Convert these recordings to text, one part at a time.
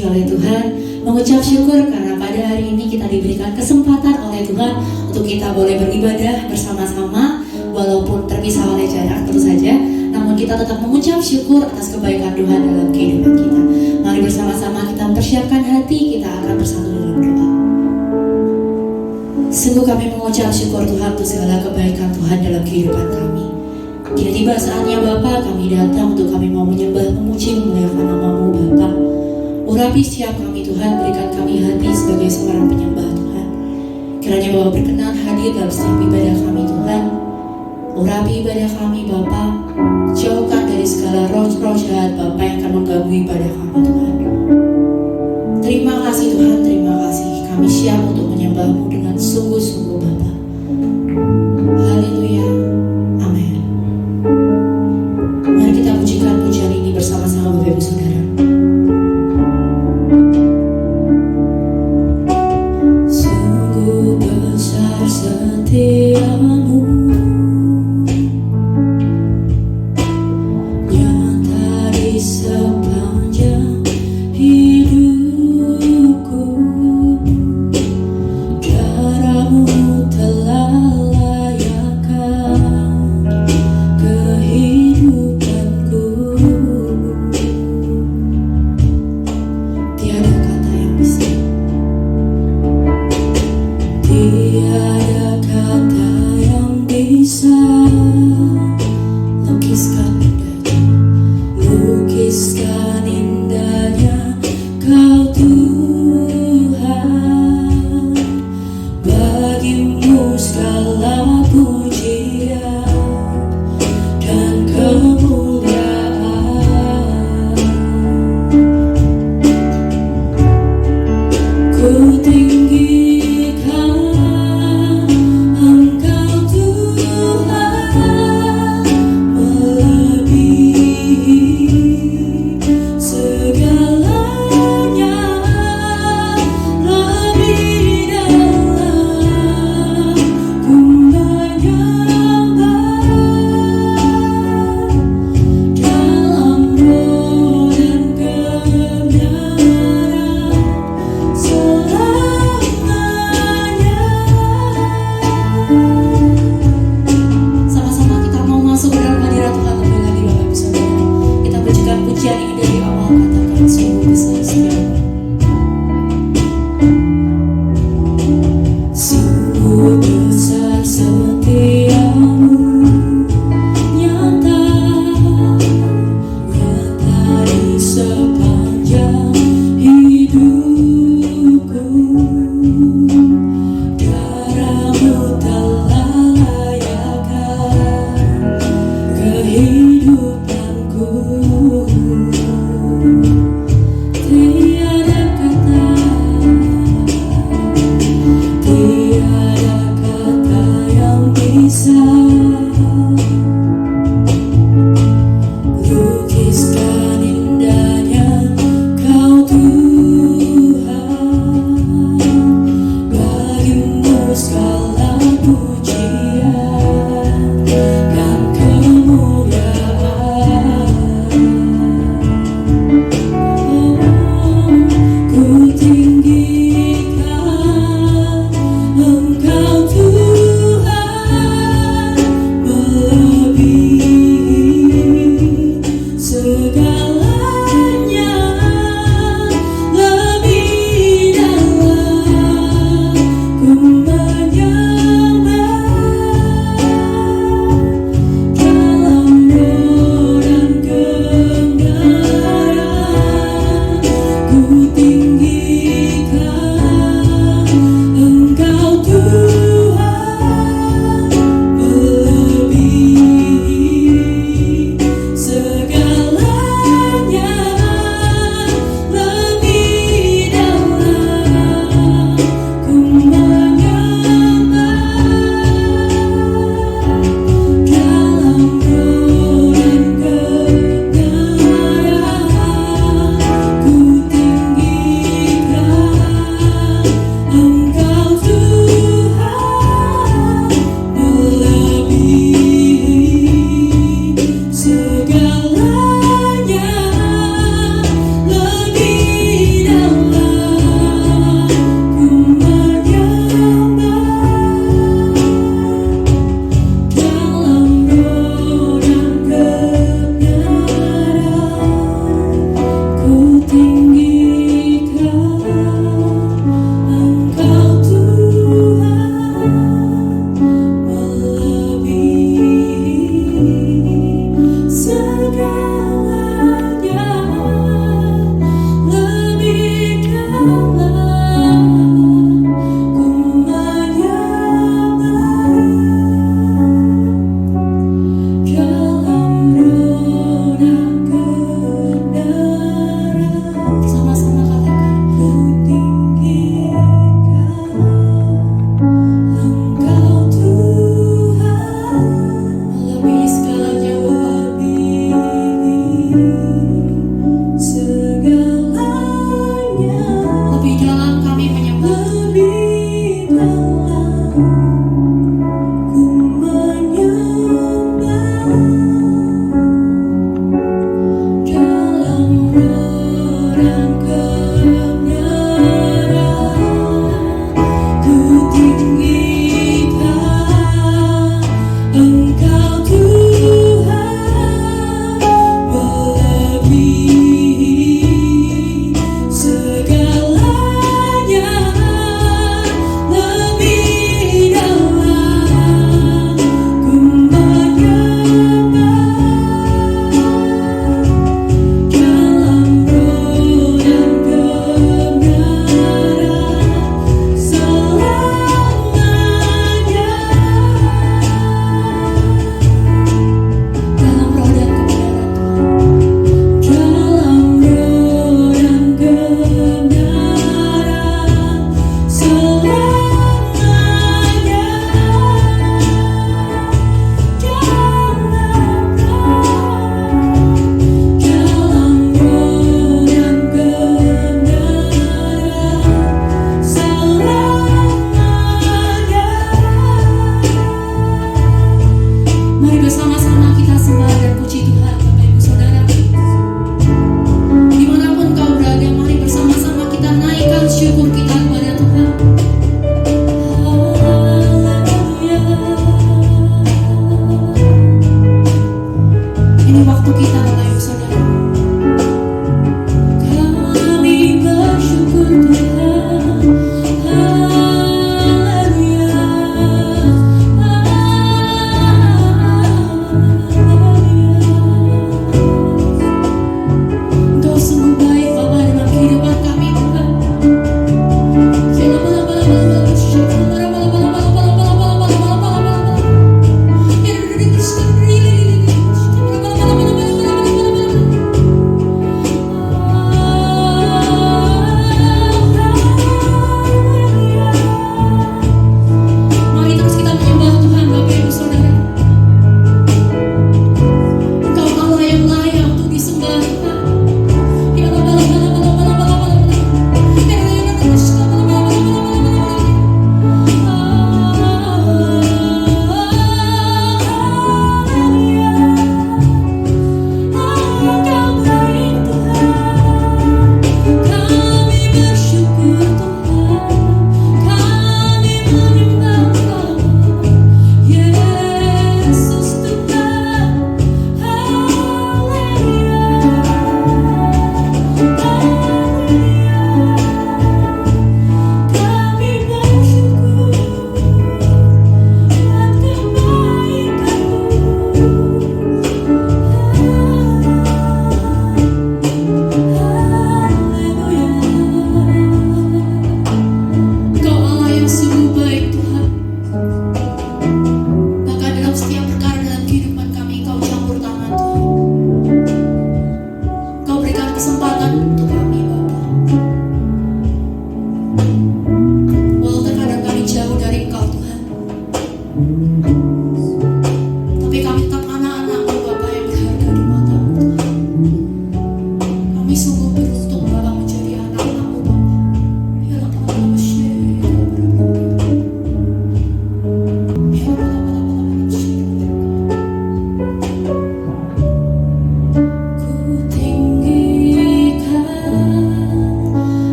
kasih oleh Tuhan, mengucap syukur karena pada hari ini kita diberikan kesempatan oleh Tuhan untuk kita boleh beribadah bersama-sama, walaupun terpisah oleh jarak tentu saja, namun kita tetap mengucap syukur atas kebaikan Tuhan dalam kehidupan kita. Mari bersama-sama kita mempersiapkan hati, kita akan bersatu dalam doa. Sungguh kami mengucap syukur Tuhan untuk segala kebaikan Tuhan dalam kehidupan kami. Kini tiba saatnya Bapa, kami datang untuk kami mau menyembah, memuji, memuliakan nama-Mu Bapa. Urapi setiap kami Tuhan, berikan kami hati sebagai seorang penyembah Tuhan. Kiranya Bapa berkenan hadir dalam setiap ibadah kami Tuhan. Urapi ibadah kami Bapa, jauhkan dari segala roh-roh jahat Bapa yang akan mengganggu ibadah kami Tuhan. Terima kasih Tuhan, terima kasih. Kami siap untuk menyembah-Mu dengan sungguh-sungguh Bapa. Haleluya. Amin. Mari kita pujikan pujian ini bersama-sama Bapak Ibu Saudara. Sungguh besar setiamu, nyata di sepanjang hidupku. Darah-Mu telah layakkan kehidupanku. Tiada kata yang bisa, tiada kata yang bisa lukiskan indahnya Kau Tuhan. Bagimu segala pujian dan kemuliaan. Ku tinggikan Engkau Tuhan, melebihi segalanya, lebih dalam ku menyembah dalam roh dan kebenaran selamanya. Sama-sama kita mau masuk dalam hadirat Tuhan lebih lagi Bapak Ibu Saudara. Kita pujikan pujian ini dari awal, katakan sungguh besar setiamu. Sungguh besar setiamu, nyata di sepanjang hidupku. Darah-Mu telah layakkan kehidupanku. Tiada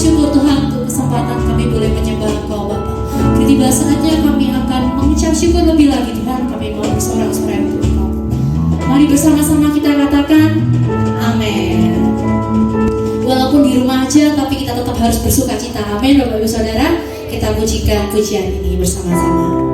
syukur Tuhan untuk kesempatan kami boleh menyembah Engkau Bapa. Tiba saatnya kami akan mengucap syukur lebih lagi Tuhan. Kami mau bersorak-sorai untuk Engkau. Mari bersama-sama kita katakan amin. Walaupun di rumah aja, tapi kita tetap harus bersuka cita. Amin Bapak Ibu Saudara. Kita pujikan pujian ini bersama-sama.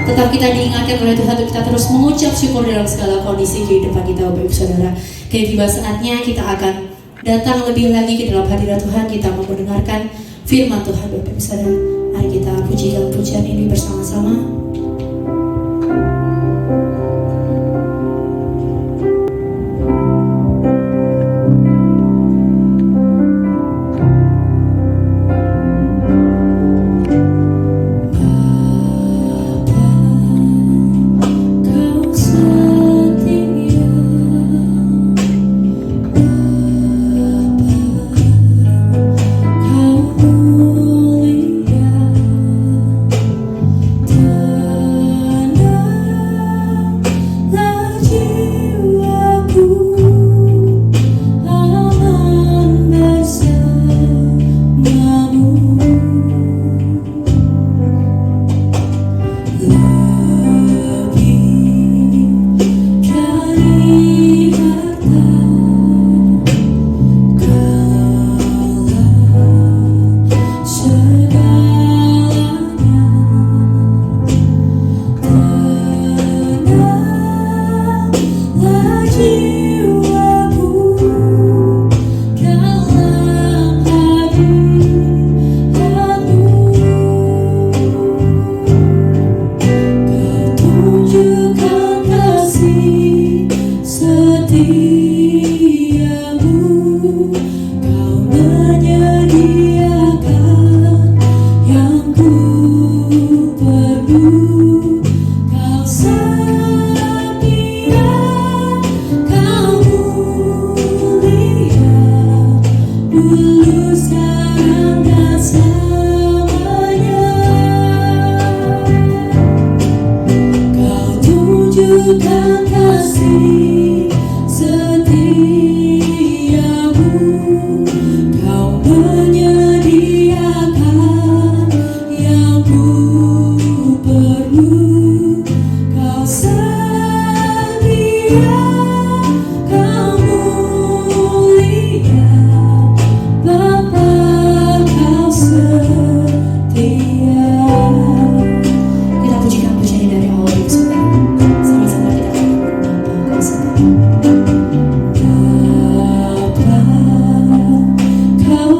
Tetap kita diingatkan oleh Tuhan untuk kita terus mengucap syukur dalam segala kondisi kehidupan kita, Bapak Ibu Saudara. Kini tiba saatnya kita akan datang lebih lagi ke dalam hadirat Tuhan. Kita mau mendengarkan firman Tuhan, Bapak Ibu Saudara. Mari kita pujikan pujian ini bersama-sama. Kau mulia,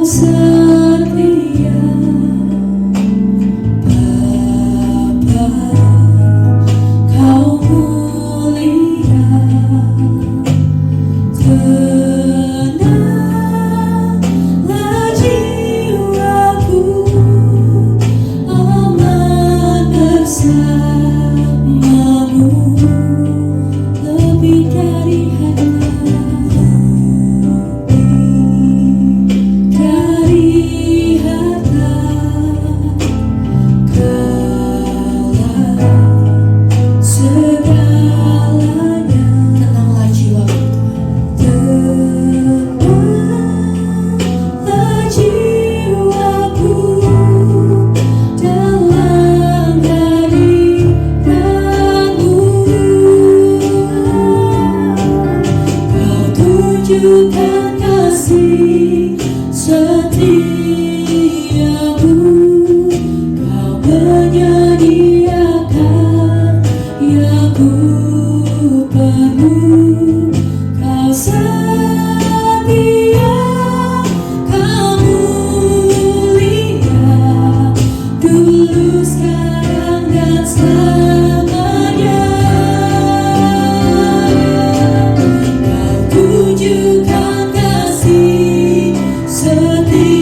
setia, Bapa, Kau mulia. Tenanglah jiwaku, aman bersamamu, lebih dari harta, segalanya. Tenanglah jiwaku, tenanglah jiwaku dalam hadiratmu. Kau tunjukkan kasih setiamu, Kau menyediakan yang ku perlu. Kau setia, Kau mulia, dulu, sekarang, dan selamanya. Kau tunjukkan kasih setiamu,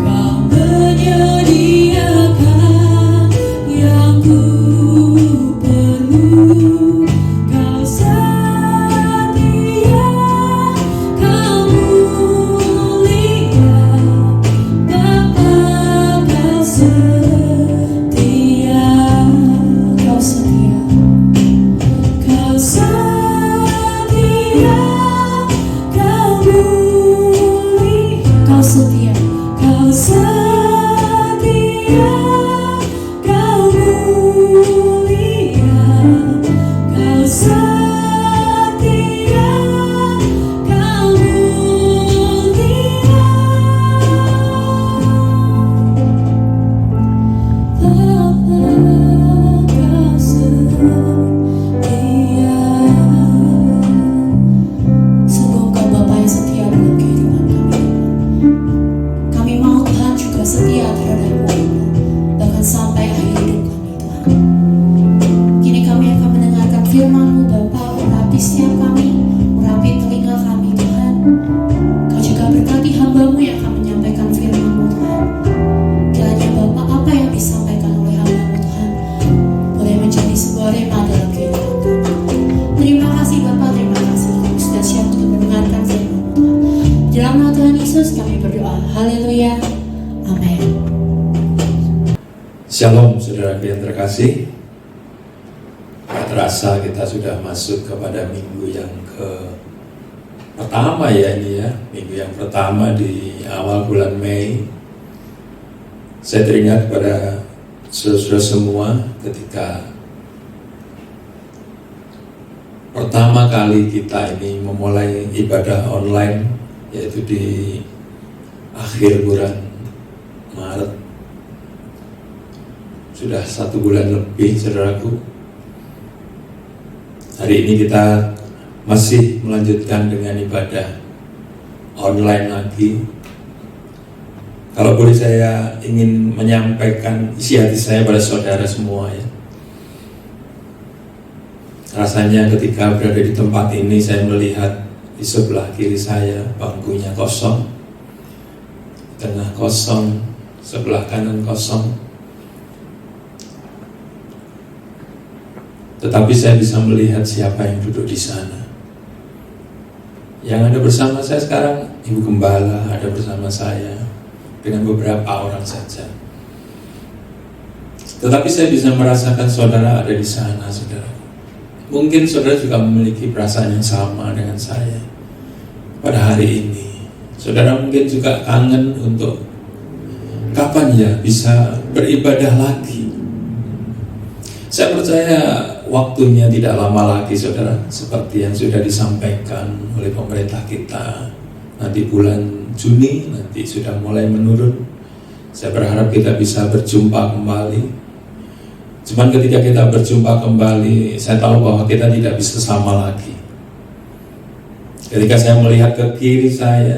Kau menyediakan yang ku perlu. Kau setia, Kau mulia, Bapa, Kau setia. Kau setia, Kau setia, Kau mulia. Kau setia, Kau setia, Kau mulia. Kau setia, Kau mulia. Bapa, Kau setia. Sungguh Engkau Bapa yang setia dalam kehidupan kami. Kami mau Tuhan juga setia terhadap-Mu, bahkan sampai akhir hidup kami, Tuhan. Kini kami akan mendengarkan firman-Mu, Bapa. Urapi setiap kami, urapi telinga kami, Tuhan. Kau juga berkati hamba-Mu yang akan menyampaikan firman-Mu, Tuhan. Kiranya Bapa, apa yang disampaikan oleh hamba-Mu, Tuhan, boleh menjadi sebuah rema dalam kehidupan kami. Terima kasih Bapa, terima kasih kami sudah siap untuk mendengarkan firman-Mu, Tuhan. Di dalam nama Tuhan Yesus kami berdoa. Haleluya. Amin. Shalom saudara yang terkasih. Tak terasa kita sudah masuk kepada minggu yang pertama ya ini ya. Minggu yang pertama di awal bulan Mei. Saya teringat pada saudara semua ketika pertama kali kita ini memulai ibadah online, yaitu di akhir bulan Maret. Sudah 1 bulan lebih, saudaraku. Hari ini kita masih melanjutkan dengan ibadah online lagi. Kalau boleh saya ingin menyampaikan isi hati saya pada saudara semua ya. Rasanya ketika berada di tempat ini saya melihat di sebelah kiri saya bangkunya kosong, tengah kosong, sebelah kanan kosong. Tetapi saya bisa melihat siapa yang duduk di sana. Yang ada bersama saya sekarang Ibu Gembala ada bersama saya dengan beberapa orang saja. Tetapi saya bisa merasakan saudara ada di sana, saudara. Mungkin saudara juga memiliki perasaan yang sama dengan saya pada hari ini. Saudara mungkin juga kangen untuk kapan ya bisa beribadah lagi. Saya percaya waktunya tidak lama lagi, saudara. Seperti yang sudah disampaikan oleh pemerintah kita, nanti bulan Juni nanti sudah mulai menurun. Saya berharap kita bisa berjumpa kembali. Cuman ketika kita berjumpa kembali, saya tahu bahwa kita tidak bisa sama lagi. Ketika saya melihat ke kiri saya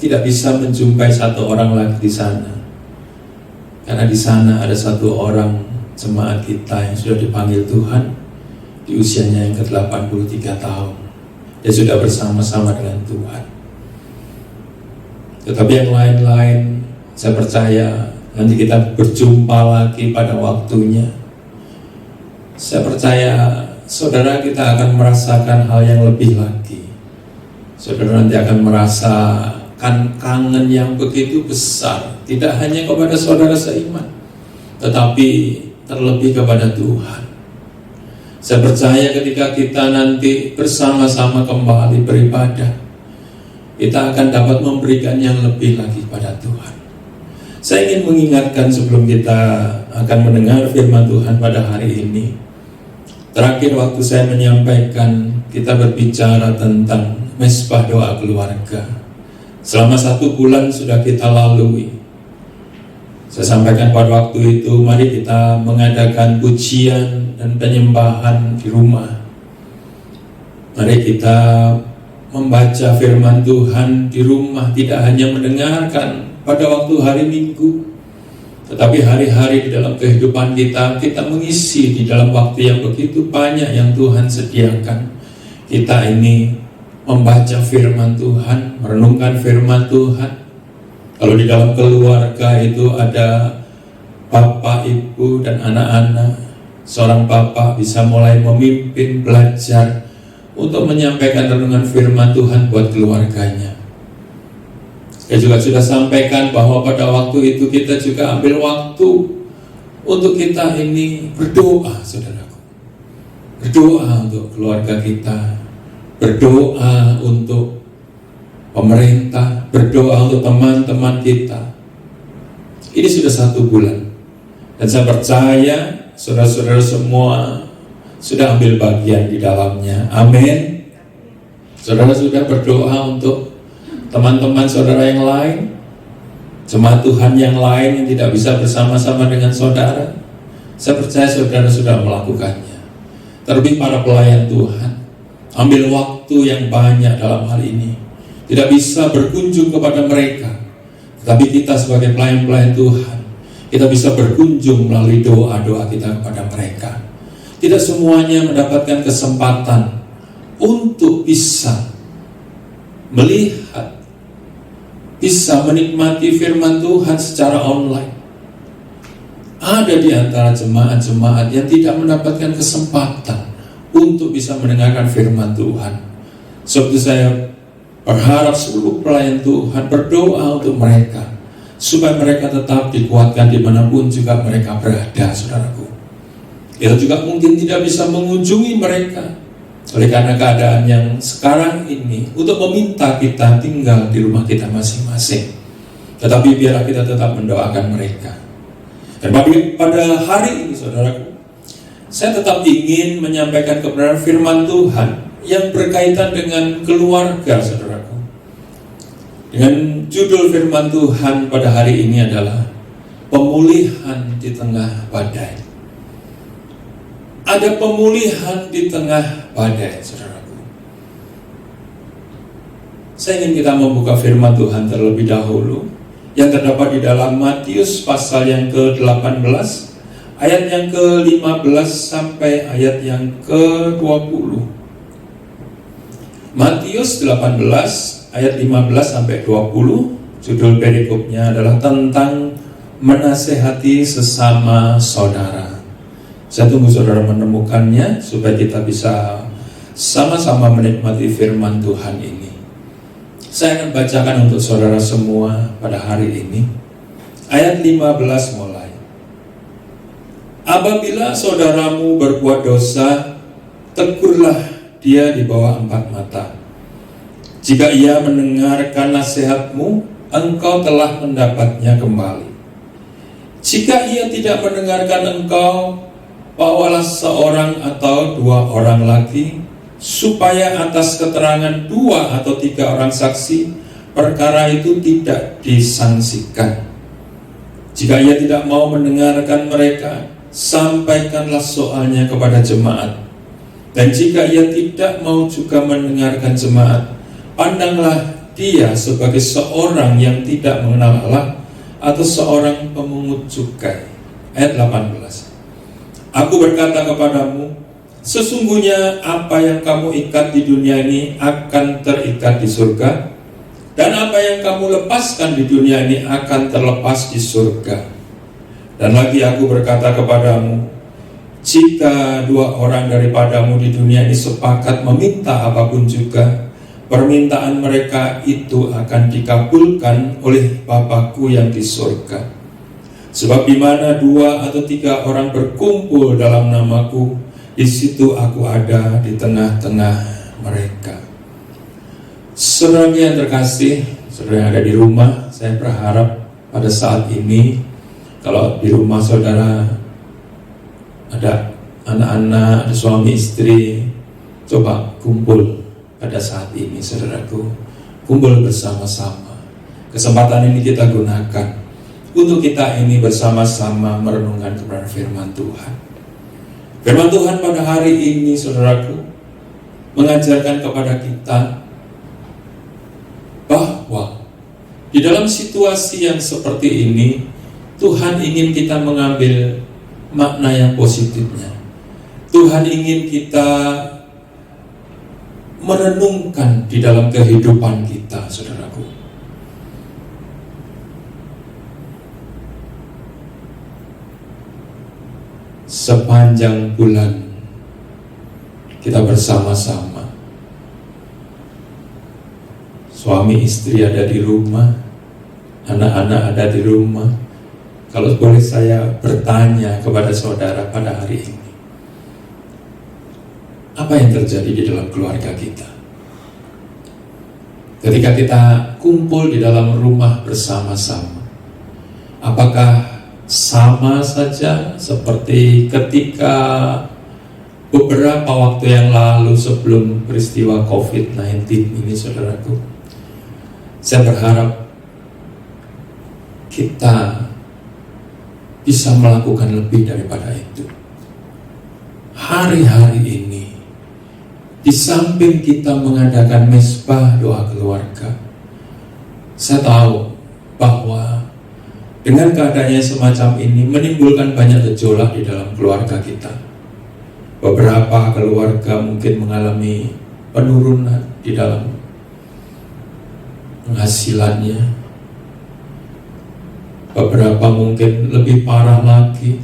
tidak bisa menjumpai satu orang lagi di sana. Karena di sana ada satu orang jemaat kita yang sudah dipanggil Tuhan di usianya yang ke-83 tahun. Dia sudah bersama-sama dengan Tuhan. Tetapi yang lain-lain, saya percaya nanti kita berjumpa lagi pada waktunya. Saya percaya saudara kita akan merasakan hal yang lebih lagi. Saudara nanti akan merasakan kangen yang begitu besar, tidak hanya kepada saudara seiman, tetapi terlebih kepada Tuhan. Saya percaya ketika kita nanti bersama-sama kembali beribadah, kita akan dapat memberikan yang lebih lagi pada Tuhan. Saya ingin mengingatkan sebelum kita akan mendengar firman Tuhan pada hari ini. Terakhir waktu saya menyampaikan, kita berbicara tentang Mesbah Doa Keluarga. Selama 1 bulan sudah kita lalui. Saya sampaikan pada waktu itu, mari kita mengadakan pujian dan penyembahan di rumah. Mari kita membaca firman Tuhan di rumah, tidak hanya mendengarkan pada waktu hari Minggu, tetapi hari-hari di dalam kehidupan kita mengisi di dalam waktu yang begitu banyak yang Tuhan sediakan. Kita ini membaca firman Tuhan, merenungkan firman Tuhan. Kalau di dalam keluarga itu ada bapak, ibu, dan anak-anak, seorang bapak bisa mulai memimpin, belajar untuk menyampaikan renungan firman Tuhan buat keluarganya. Saya juga sudah sampaikan bahwa pada waktu itu kita juga ambil waktu untuk kita ini berdoa, saudaraku. Berdoa untuk keluarga kita, berdoa untuk pemerintah, berdoa untuk teman-teman kita. Ini sudah 1 bulan, dan saya percaya saudara-saudara semua sudah ambil bagian di dalamnya. Amin. Saudara sudah berdoa untuk teman-teman saudara yang lain, jemaat Tuhan yang lain yang tidak bisa bersama-sama dengan saudara. Saya percaya saudara sudah melakukannya. Terlebih para pelayan Tuhan, ambil waktu yang banyak dalam hal ini. Tidak bisa berkunjung kepada mereka, tetapi kita sebagai pelayan-pelayan Tuhan, kita bisa berkunjung melalui doa-doa kita kepada mereka. Tidak semuanya mendapatkan kesempatan untuk bisa melihat, bisa menikmati firman Tuhan secara online. Ada di antara jemaat-jemaat yang tidak mendapatkan kesempatan untuk bisa mendengarkan firman Tuhan. Sebab itu saya berharap seluruh pelayan Tuhan berdoa untuk mereka, supaya mereka tetap dikuatkan dimanapun juga mereka berada, saudaraku. Kita juga mungkin tidak bisa mengunjungi mereka oleh karena keadaan yang sekarang ini, untuk meminta kita tinggal di rumah kita masing-masing. Tetapi biarlah kita tetap mendoakan mereka. Dan pada hari ini, saudaraku, saya tetap ingin menyampaikan kebenaran firman Tuhan yang berkaitan dengan keluarga, saudaraku. Dengan judul firman Tuhan pada hari ini adalah pemulihan di tengah badai. Ada pemulihan di tengah badai, saudaraku. Saya ingin kita membuka firman Tuhan terlebih dahulu, yang terdapat di dalam Matius pasal yang ke-18, ayat yang ke-15 sampai ayat yang ke-20. Matius 18 ayat 15 sampai 20, judul perikopnya adalah tentang menasehati sesama saudara. Saya tunggu saudara menemukannya supaya kita bisa sama-sama menikmati firman Tuhan ini. Saya akan bacakan untuk saudara semua pada hari ini. Ayat 15 mulai. Apabila saudaramu berbuat dosa, tegurlah dia di bawah 4 mata. Jika ia mendengarkan nasihatmu, engkau telah mendapatnya kembali. Jika ia tidak mendengarkan engkau, bawalah seorang atau 2 orang lagi, supaya atas keterangan 2 atau 3 orang saksi, perkara itu tidak disangsikan. Jika ia tidak mau mendengarkan mereka, sampaikanlah soalnya kepada jemaat. Dan jika ia tidak mau juga mendengarkan jemaat, Pandanglah dia sebagai seorang yang tidak mengenal Allah atau seorang pemungut cukai. Ayat 18. Aku berkata kepadamu, sesungguhnya apa yang kamu ikat di dunia ini akan terikat di surga, dan apa yang kamu lepaskan di dunia ini akan terlepas di surga. Dan lagi aku berkata kepadamu, jika dua orang daripadamu di dunia ini sepakat meminta apapun juga, permintaan mereka itu akan dikabulkan oleh Bapa-Ku yang di surga. Sebab di mana 2 atau 3 orang berkumpul dalam nama-Ku, di situ Aku ada di tengah-tengah mereka. Saudara yang terkasih, saudara yang ada di rumah, saya berharap pada saat ini, kalau di rumah saudara ada anak-anak, ada suami istri, coba kumpul pada saat ini, saudaraku, kumpul bersama-sama. Kesempatan ini kita gunakan untuk kita ini bersama-sama merenungkan kebenaran firman Tuhan. Firman Tuhan pada hari ini, saudaraku, mengajarkan kepada kita bahwa di dalam situasi yang seperti ini, Tuhan ingin kita mengambil makna yang positifnya. Tuhan ingin kita merenungkan di dalam kehidupan kita, saudaraku. Sepanjang bulan kita bersama-sama, suami istri ada di rumah, anak-anak ada di rumah. Kalau boleh saya bertanya kepada saudara pada hari ini, apa yang terjadi di dalam keluarga kita? Ketika kita kumpul di dalam rumah bersama-sama, apakah sama saja seperti ketika beberapa waktu yang lalu sebelum peristiwa COVID-19 ini, saudaraku? Saya berharap kita bisa melakukan lebih daripada itu. Hari-hari ini, di samping kita mengadakan mezbah doa keluarga, saya tahu bahwa dengan keadaannya semacam ini menimbulkan banyak gejolak di dalam keluarga kita. Beberapa keluarga mungkin mengalami penurunan di dalam penghasilannya. Beberapa mungkin lebih parah lagi.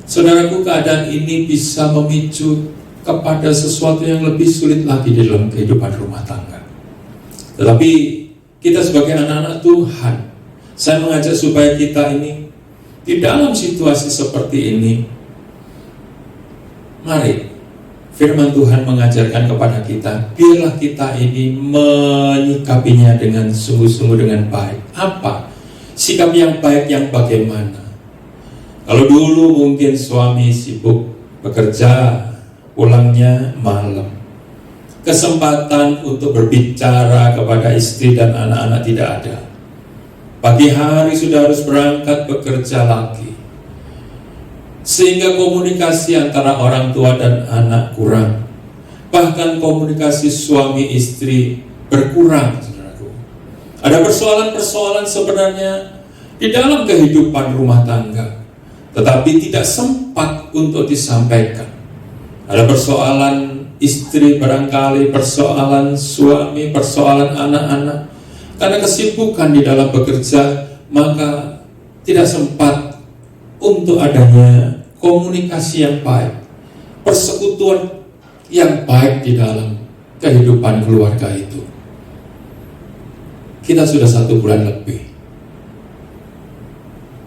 Saudaraku, keadaan ini bisa memicu kepada sesuatu yang lebih sulit lagi di dalam kehidupan rumah tangga. Tetapi kita sebagai anak-anak Tuhan, saya mengajak supaya kita ini di dalam situasi seperti ini, mari firman Tuhan mengajarkan kepada kita, biarlah kita ini menyikapinya dengan sungguh-sungguh dengan baik. Apa? Sikap yang baik yang bagaimana? Kalau dulu mungkin suami sibuk bekerja, pulangnya malam, kesempatan untuk berbicara kepada istri dan anak-anak tidak ada. Pagi hari sudah harus berangkat bekerja lagi, sehingga komunikasi antara orang tua dan anak kurang. Bahkan komunikasi suami istri berkurang, saudaraku. Ada persoalan-persoalan sebenarnya di dalam kehidupan rumah tangga, tetapi tidak sempat untuk disampaikan. Ada persoalan istri barangkali, persoalan suami, persoalan anak-anak. Karena kesibukan di dalam bekerja, maka tidak sempat untuk adanya komunikasi yang baik, persekutuan yang baik di dalam kehidupan keluarga itu. Kita sudah 1 bulan lebih,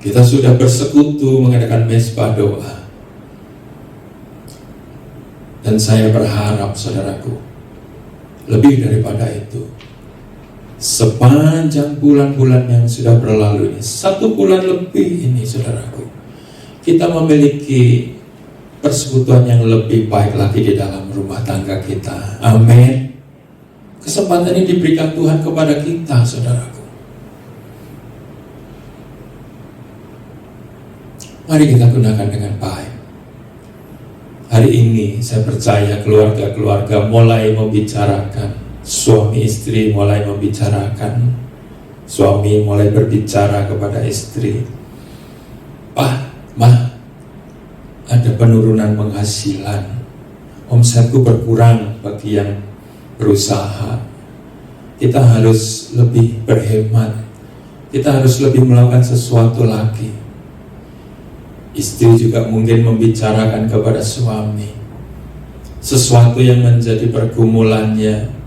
kita sudah bersekutu mengadakan mezbah doa. Dan saya berharap, saudaraku, lebih daripada itu, sepanjang bulan-bulan yang sudah berlalu ini, 1 bulan lebih ini, saudaraku, kita memiliki persekutuan yang lebih baik lagi di dalam rumah tangga kita. Amin. Kesempatan ini diberikan Tuhan kepada kita, saudaraku. Mari kita gunakan dengan baik. Hari ini saya percaya keluarga-keluarga mulai membicarakan suami istri mulai membicarakan, suami mulai berbicara kepada istri, "Pak, Mah, ada penurunan penghasilan, omsetku berkurang bagi yang berusaha. Kita harus lebih berhemat, kita harus lebih melakukan sesuatu lagi." Istri juga mungkin membicarakan kepada suami sesuatu yang menjadi pergumulannya.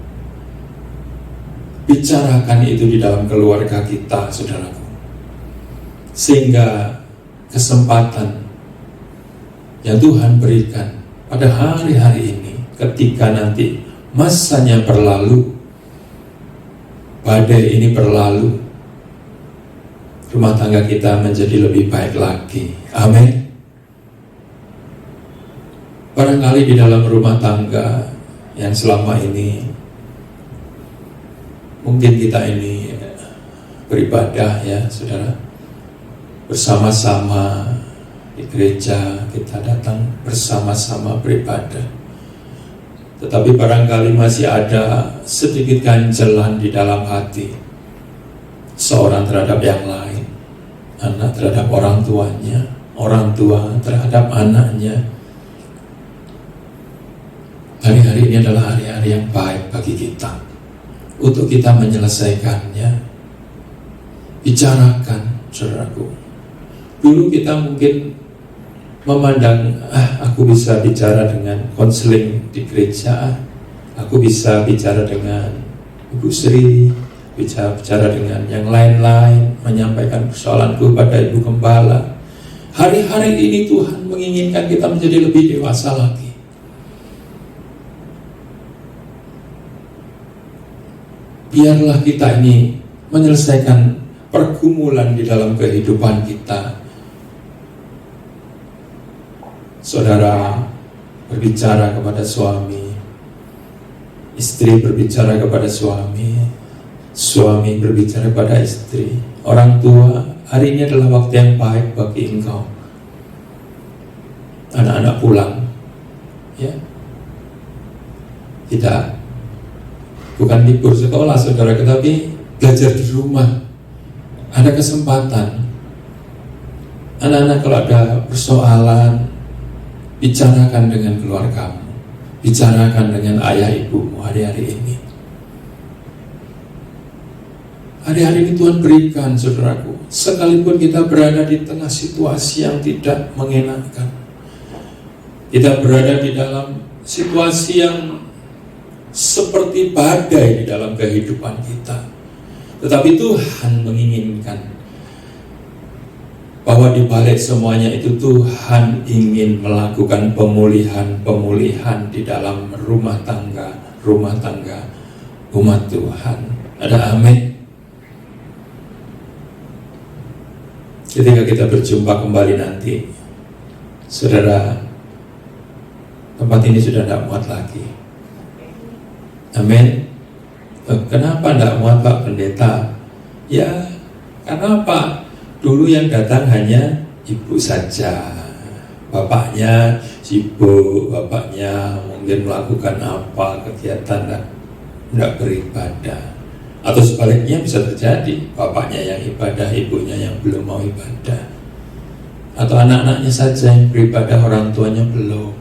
Bicarakan itu di dalam keluarga kita, saudaraku, sehingga kesempatan yang Tuhan berikan pada hari-hari ini, ketika nanti masanya berlalu, badai ini berlalu, rumah tangga kita menjadi lebih baik lagi. Amin. Barangkali di dalam rumah tangga yang selama ini mungkin kita ini beribadah, ya saudara, bersama-sama di gereja, kita datang bersama-sama beribadah, tetapi barangkali masih ada sedikit ganjelan di dalam hati seorang terhadap yang lain, anak terhadap orang tuanya, orang tua terhadap anaknya. Hari-hari ini adalah hari-hari yang baik bagi kita untuk kita menyelesaikannya. Bicarakan, saudaraku. Dulu kita mungkin memandang, aku bisa bicara dengan konseling di gereja, aku bisa bicara dengan Ibu Sri, bicara dengan yang lain-lain, menyampaikan persoalanku pada Ibu Gembala. Hari-hari ini Tuhan menginginkan kita menjadi lebih dewasa lagi. Biarlah kita ini menyelesaikan pergumulan di dalam kehidupan kita. Saudara berbicara kepada suami, istri berbicara kepada suami, suami berbicara kepada istri, orang tua. Hari ini adalah waktu yang baik bagi engkau. Anak-anak pulang, ya, kita bukan libur sekolah, saudara, tetapi belajar di rumah. Ada kesempatan. Anak-anak kalau ada persoalan, bicarakan dengan keluargamu, bicarakan dengan ayah ibumu hari-hari ini. Hari-hari ini Tuhan berikan, saudaraku, sekalipun kita berada di tengah situasi yang tidak mengenakan, kita berada di dalam situasi yang seperti badai di dalam kehidupan kita, tetapi Tuhan menginginkan bahwa di balik semuanya itu Tuhan ingin melakukan pemulihan di dalam rumah tangga umat Tuhan. Ada amin. Ketika kita berjumpa kembali nanti, saudara, tempat ini sudah tidak muat lagi. Amin. Kenapa tidak muat, Pak Pendeta? Ya, karena apa? Dulu yang datang hanya ibu saja, bapaknya sibuk, bapaknya mungkin melakukan apa kegiatan, tidak beribadah. Atau sebaliknya bisa terjadi, bapaknya yang ibadah, ibunya yang belum mau ibadah. Atau anak-anaknya saja yang beribadah, orang tuanya belum.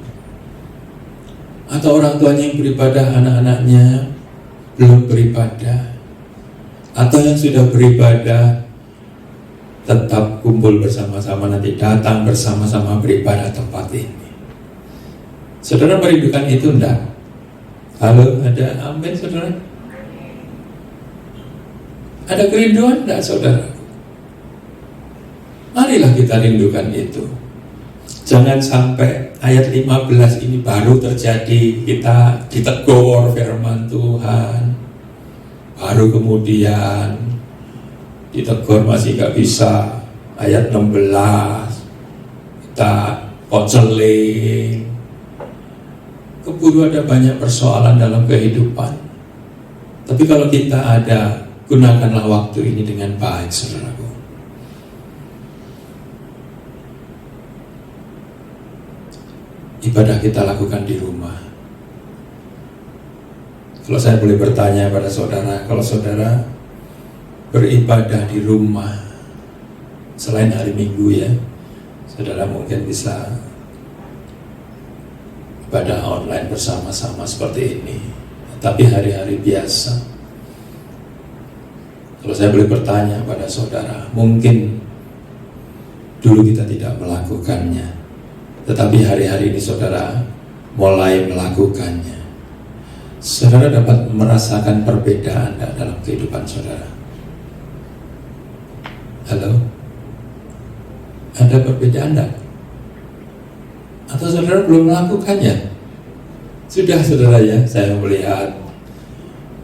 Atau orang tuanya yang beribadah, anak-anaknya belum beribadah. Atau yang sudah beribadah tetap kumpul bersama-sama, nanti datang bersama-sama beribadah tempat ini. Saudara merindukan itu enggak? Halo, ada amin, saudara? Ada kerinduan enggak, saudara? Marilah kita rindukan itu. Jangan sampai ayat 15 ini baru terjadi, kita ditegur firman Tuhan, baru kemudian ditegur masih gak bisa, ayat 16 kita konseling. Keburu ada banyak persoalan dalam kehidupan. Tapi kalau kita ada, gunakanlah waktu ini dengan baik, saudaraku. Ibadah kita lakukan di rumah. Kalau saya boleh bertanya pada saudara, kalau saudara beribadah di rumah selain hari Minggu ya, saudara mungkin bisa ibadah online bersama-sama seperti ini. Tapi hari-hari biasa, kalau saya boleh bertanya pada saudara, mungkin dulu kita tidak melakukannya, tetapi hari-hari ini saudara mulai melakukannya. Saudara dapat merasakan perbedaan dalam kehidupan saudara. Halo? Ada perbedaan enggak? Atau saudara belum melakukannya? Sudah saudara ya, saya melihat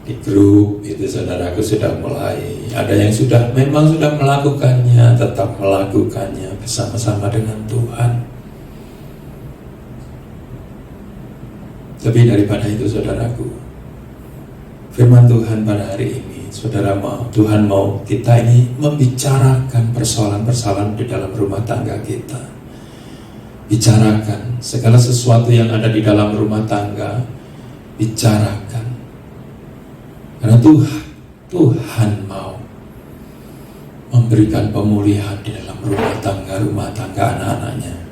di grup itu saudaraku sudah mulai. Ada yang memang sudah melakukannya, tetap melakukannya bersama-sama dengan Tuhan. Lebih daripada itu saudaraku, firman Tuhan pada hari ini, Tuhan mau kita ini membicarakan persoalan-persoalan di dalam rumah tangga kita. Bicarakan segala sesuatu yang ada di dalam rumah tangga, bicarakan. Karena Tuhan mau memberikan pemulihan di dalam rumah tangga anak-anaknya.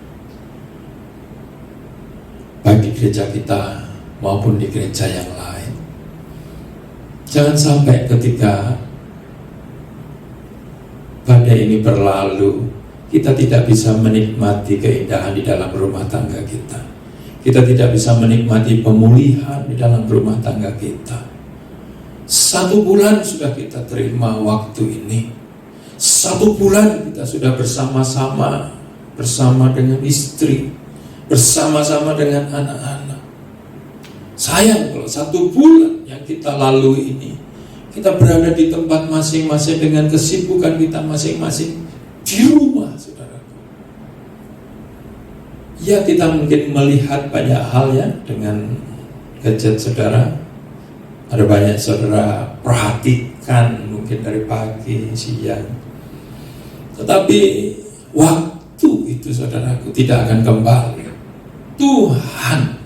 Baik di gereja kita maupun di gereja yang lain. Jangan sampai ketika badai ini berlalu, kita tidak bisa menikmati keindahan di dalam rumah tangga kita. Kita tidak bisa menikmati pemulihan di dalam rumah tangga kita. 1 bulan sudah kita terima waktu ini. 1 bulan kita sudah bersama-sama, bersama dengan istri, bersama-sama dengan anak-anak. Sayang kalau 1 bulan yang kita lalui ini, kita berada di tempat masing-masing dengan kesibukan kita masing-masing di rumah, saudaraku. Ya, kita mungkin melihat banyak hal ya dengan gadget saudara. Ada banyak saudara perhatikan mungkin dari pagi, siang. Tetapi waktu itu saudaraku tidak akan kembali. Tuhan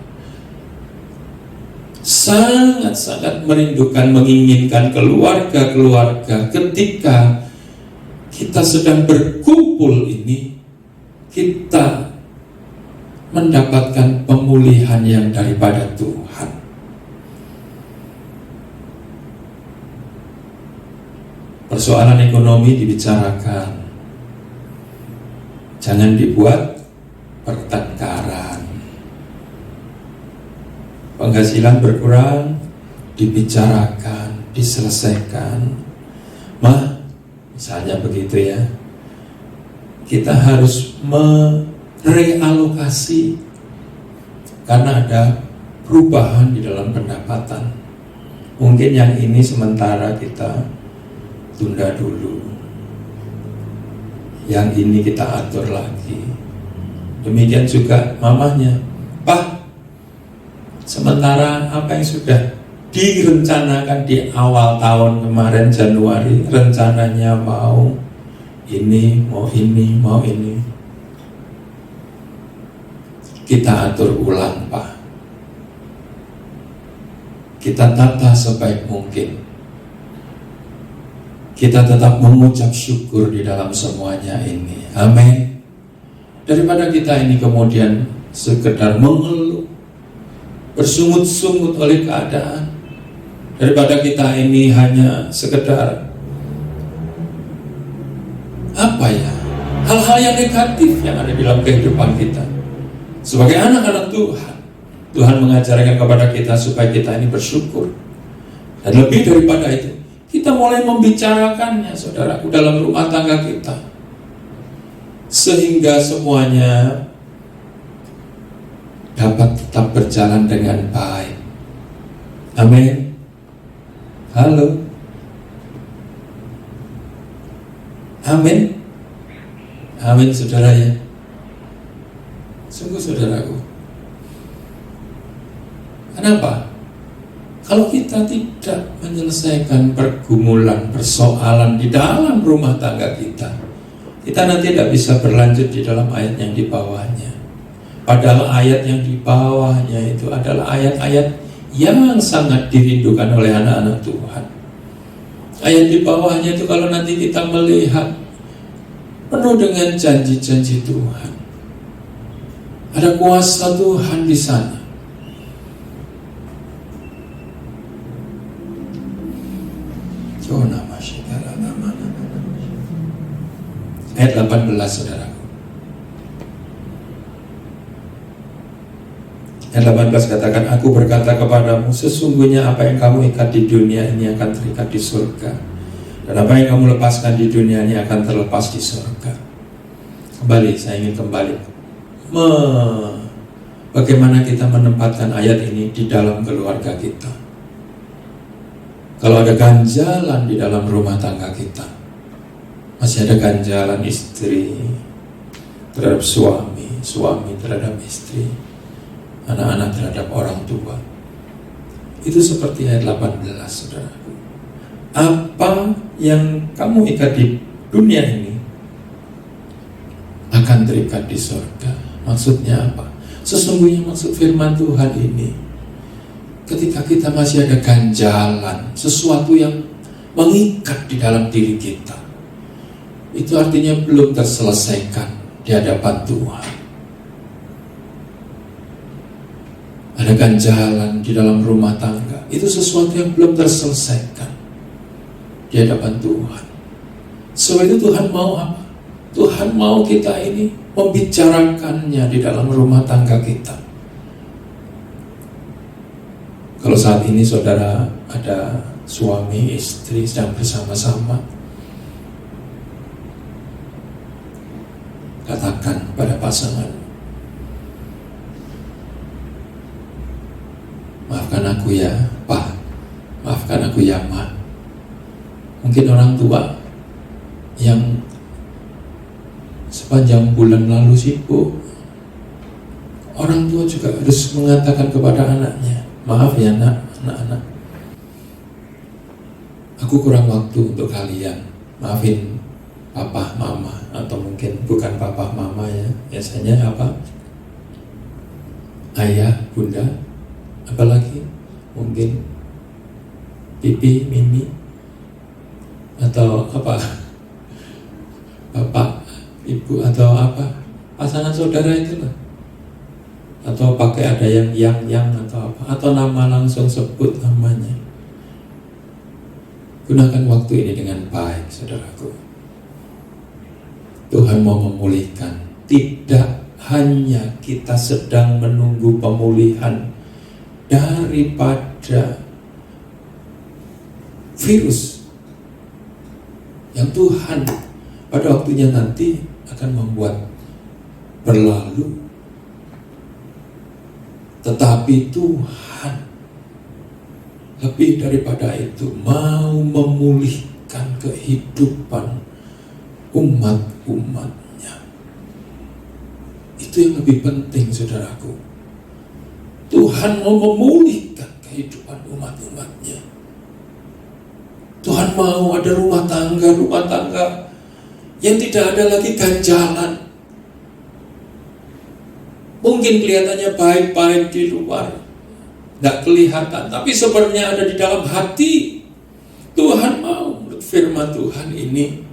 sangat-sangat merindukan, menginginkan keluarga-keluarga ketika kita sedang berkumpul ini, kita mendapatkan pemulihan yang daripada Tuhan. Persoalan ekonomi dibicarakan, jangan dibuat pertengkaran. Penghasilan berkurang, dibicarakan, diselesaikan. Misalnya begitu ya, kita harus merealokasi karena ada perubahan di dalam pendapatan. Mungkin yang ini sementara kita tunda dulu, yang ini kita atur lagi. Demikian juga mamanya, Pak, sementara apa yang sudah direncanakan di awal tahun kemarin Januari, rencananya mau ini, kita atur ulang, Pak. Kita tata sebaik mungkin. Kita tetap mengucap syukur di dalam semuanya ini. Amin. Daripada kita ini kemudian sekedar mengeluh, bersungut-sungut oleh keadaan. Daripada kita ini hanya sekedar hal-hal yang negatif yang ada di dalam kehidupan kita. Sebagai anak-anak Tuhan, Tuhan mengajarkan kepada kita supaya kita ini bersyukur. Dan lebih daripada itu, kita mulai membicarakannya, saudaraku, dalam rumah tangga kita, sehingga semuanya dapat tetap berjalan dengan baik. Amin. Halo. Amin. Amin, saudara ya. Sungguh saudaraku. Kenapa? Kalau kita tidak menyelesaikan pergumulan, persoalan di dalam rumah tangga kita nanti tidak bisa berlanjut di dalam ayat yang di bawahnya. Padahal ayat yang di bawahnya itu adalah ayat-ayat yang sangat dirindukan oleh anak-anak Tuhan. Ayat di bawahnya itu kalau nanti kita melihat penuh dengan janji-janji Tuhan. Ada kuasa Tuhan di sana. Ayat 18, saudaraku. Ayat 18 katakan, aku berkata kepadamu, sesungguhnya apa yang kamu ikat di dunia ini akan terikat di surga, dan apa yang kamu lepaskan di dunia ini akan terlepas di surga. Kembali, saya ingin kembali bagaimana kita menempatkan ayat ini di dalam keluarga kita. Kalau ada ganjalan di dalam rumah tangga kita, masih ada ganjalan istri terhadap suami, suami terhadap istri, anak-anak terhadap orang tua. Itu seperti ayat 18, saudaraku. Apa yang kamu ikat di dunia ini akan terikat di surga. Maksudnya apa? Sesungguhnya maksud firman Tuhan ini, ketika kita masih ada ganjalan, sesuatu yang mengikat di dalam diri kita, itu artinya belum terselesaikan di hadapan Tuhan. Ada ganjalan di dalam rumah tangga, itu sesuatu yang belum terselesaikan di hadapan Tuhan. Sebab itu Tuhan mau apa? Tuhan mau kita ini membicarakannya di dalam rumah tangga kita. Kalau saat ini saudara ada suami istri sedang bersama-sama, katakan pada pasangan, maafkan aku ya Pak, maafkan aku ya Ma. Mungkin orang tua yang sepanjang bulan lalu sibuk, orang tua juga harus mengatakan kepada anaknya, maaf ya nak, anak-anak, aku kurang waktu untuk kalian, maafin papa mama. Atau mungkin bukan papa mama ya, biasanya apa, ayah, bunda, apalagi mungkin pipi, mimi, atau apa, bapak, ibu, atau apa, pasangan saudara itulah. Atau pakai ada yang atau apa, atau nama langsung sebut namanya. Gunakan waktu ini dengan baik, saudaraku. Tuhan mau memulihkan. Tidak hanya kita sedang menunggu pemulihan daripada virus yang Tuhan pada waktunya nanti akan membuat berlalu, tetapi Tuhan lebih daripada itu mau memulihkan kehidupan umat-umatnya. Itu yang lebih penting, saudaraku. Tuhan mau memulihkan kehidupan umat-umatnya. Tuhan mau ada rumah tangga yang tidak ada lagi ganjalan. Mungkin kelihatannya baik-baik di luar, tidak kelihatan, tapi sebenarnya ada di dalam hati. Tuhan mau, menurut firman Tuhan ini,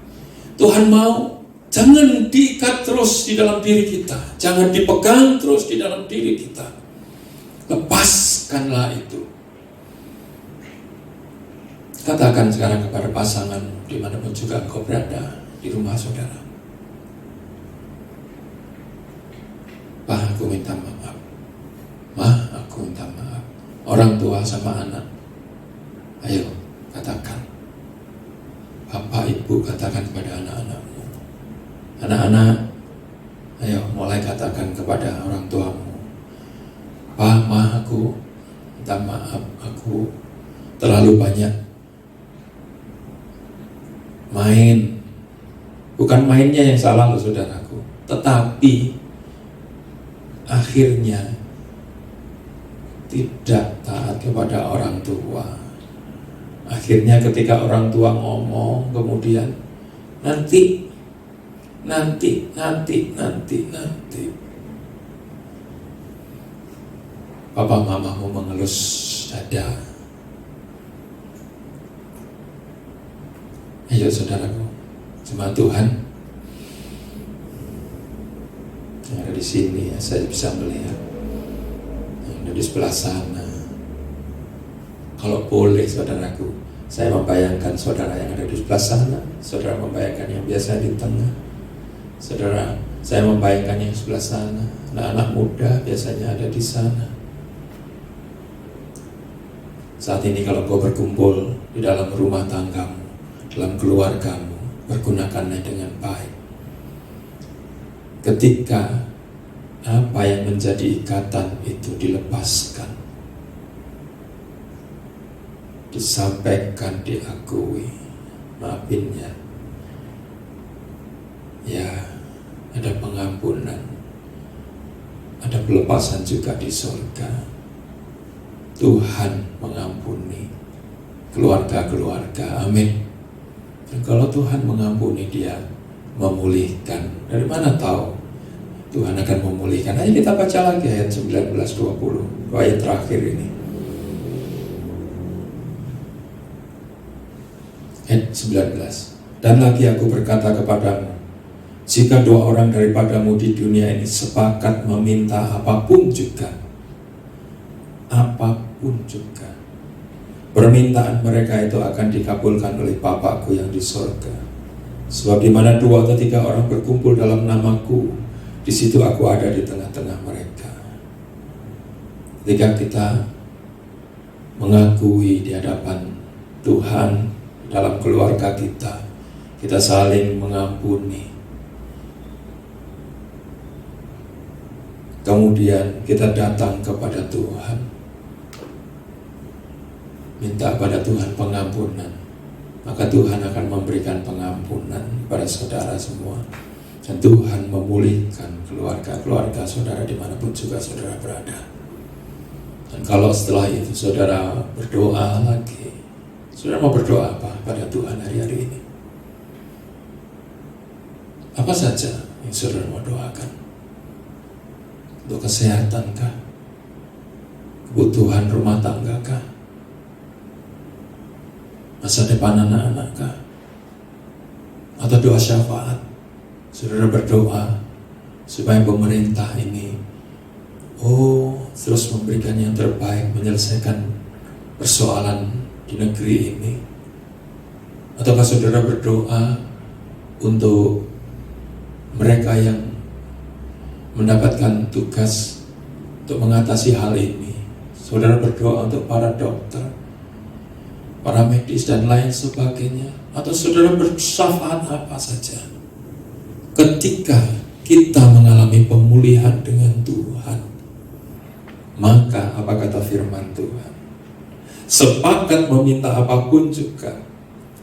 Tuhan mau, jangan diikat terus di dalam diri kita, jangan dipegang terus di dalam diri kita. Lepaskanlah itu. Katakan sekarang kepada pasangan dimanapun juga engkau berada di rumah saudara, Pak, aku minta maaf. Ma, aku minta maaf. Orang tua sama anak, ayo katakan. Bapak, ibu, katakan kepada anak-anakmu. Anak-anak, ayo mulai katakan kepada orang tuamu, Pak, Ma, aku minta maaf. Aku terlalu banyak main. Bukan mainnya yang salah loh, saudaraku, tetapi akhirnya tidak taat kepada orang tua. Akhirnya ketika orang tua ngomong, kemudian nanti. papa mamamu mengelus dada. Ayo saudaraku, cuma Tuhan yang ada di sini ya, saya bisa melihat. Yang ada di sebelah sana. Kalau boleh saudaraku, saya membayangkan saudara yang ada di sebelah sana, saudara membayangkan yang biasa di tengah, saudara, saya membayangkan yang sebelah sana, anak-anak muda biasanya ada di sana. Saat ini kalau kau berkumpul di dalam rumah tanggamu, dalam keluargamu, pergunakannya dengan baik. Ketika apa yang menjadi ikatan itu dilepaskan, disampaikan, diakui, maafinnya, ya ada pengampunan, ada pelepasan juga di surga. Tuhan mengampuni keluarga-keluarga, amin. Dan kalau Tuhan mengampuni, dia memulihkan. Dari mana tahu Tuhan akan memulihkan? Ayo kita baca lagi ayat 19-20, ayat terakhir ini. Ayat 19. Dan lagi aku berkata kepadamu, jika dua orang daripadamu di dunia ini sepakat meminta apapun juga, permintaan mereka itu akan dikabulkan oleh Bapa-Ku yang di sorga. Sebab di mana 2 atau 3 orang berkumpul dalam nama-Ku, di situ Aku ada di tengah-tengah mereka. Ketika kita mengakui di hadapan Tuhan dalam keluarga kita, kita saling mengampuni. Kemudian kita datang kepada Tuhan, minta pada Tuhan pengampunan, maka Tuhan akan memberikan pengampunan pada saudara semua. Dan Tuhan memulihkan keluarga-keluarga saudara dimanapun juga saudara berada. Dan kalau setelah itu saudara berdoa lagi, saudara mau berdoa apa pada Tuhan hari-hari ini? Apa saja yang saudara mau doakan? Untuk kesehatan kah? Kebutuhan rumah tangga kah? Masa depan anak-anak kah? Atau doa syafaat? Saudara berdoa supaya pemerintah ini terus memberikan yang terbaik, menyelesaikan persoalan di negeri ini. Ataukah saudara berdoa untuk mereka yang mendapatkan tugas untuk mengatasi hal ini? Saudara berdoa untuk para dokter, para medis dan lain sebagainya, atau saudara bersyafaat apa saja? Ketika kita mengalami pemulihan dengan Tuhan, maka apa kata firman Tuhan? Sepakat meminta apapun juga,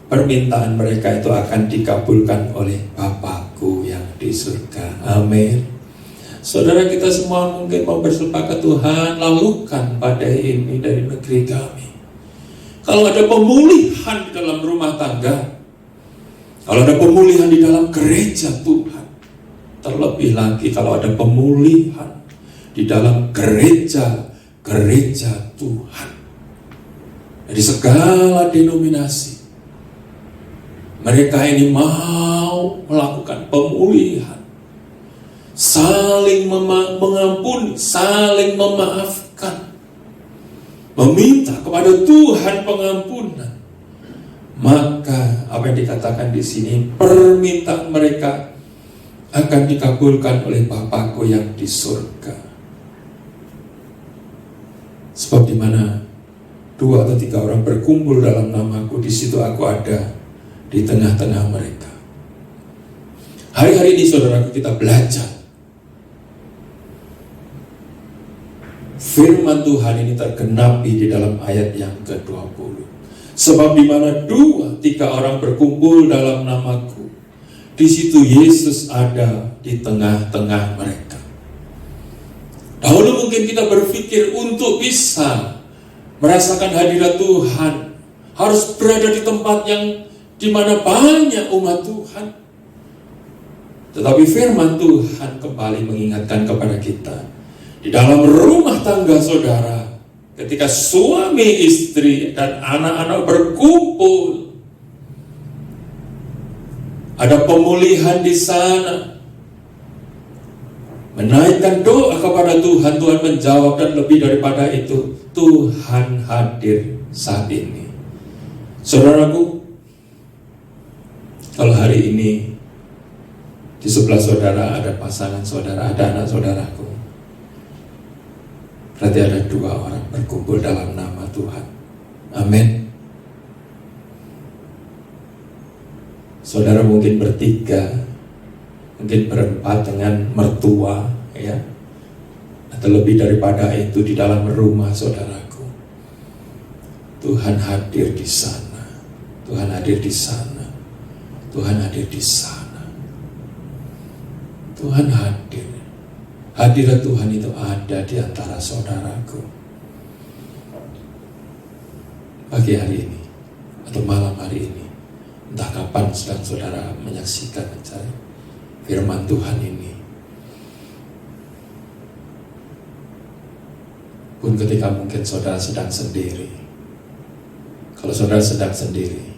permintaan mereka itu akan dikabulkan oleh Bapa-Ku yang di surga. Amin. Saudara, kita semua mungkin mau bersepakat, Tuhan lakukan pada ini dari negeri kami. Kalau ada pemulihan di dalam rumah tangga, kalau ada pemulihan di dalam gereja Tuhan, terlebih lagi kalau ada pemulihan di dalam gereja Tuhan, dari segala denominasi, mereka ini mau melakukan pemulihan, saling mengampuni, saling memaafkan, meminta kepada Tuhan pengampunan, maka apa yang dikatakan di sini, permintaan mereka akan dikabulkan oleh Bapa-Ku yang di surga. Sebab di mana 2 atau 3 orang berkumpul dalam nama-Ku, di situ Aku ada di tengah-tengah mereka. Hari-hari ini saudaraku, kita belajar firman Tuhan ini tergenapi di dalam ayat yang ke-20. Sebab di mana 2-3 orang berkumpul dalam nama-Ku, di situ Yesus ada di tengah-tengah mereka. Dahulu mungkin kita berpikir untuk bisa merasakan hadirat Tuhan harus berada di tempat yang di mana banyak umat Tuhan. Tetapi firman Tuhan kembali mengingatkan kepada kita, Di dalam rumah tangga saudara, ketika suami, istri, dan anak-anak berkumpul, ada pemulihan di sana. Menaikkan doa kepada Tuhan, Tuhan menjawab, dan lebih daripada itu, Tuhan hadir saat ini. Saudaraku, kalau hari ini di sebelah saudara ada pasangan saudara, ada anak saudaraku, berarti ada dua orang berkumpul dalam nama Tuhan. Amin. Saudara mungkin bertiga, mungkin berempat dengan mertua, ya, atau lebih daripada itu di dalam rumah saudaraku. Tuhan hadir di sana. Tuhan hadir di sana. Tuhan hadir di sana. Tuhan hadir. Hadirat Tuhan itu ada di antara saudaraku. Pagi hari ini atau malam hari ini, entah kapan sedang saudara menyaksikan firman Tuhan ini, pun ketika mungkin saudara sedang sendiri. Kalau saudara sedang sendiri,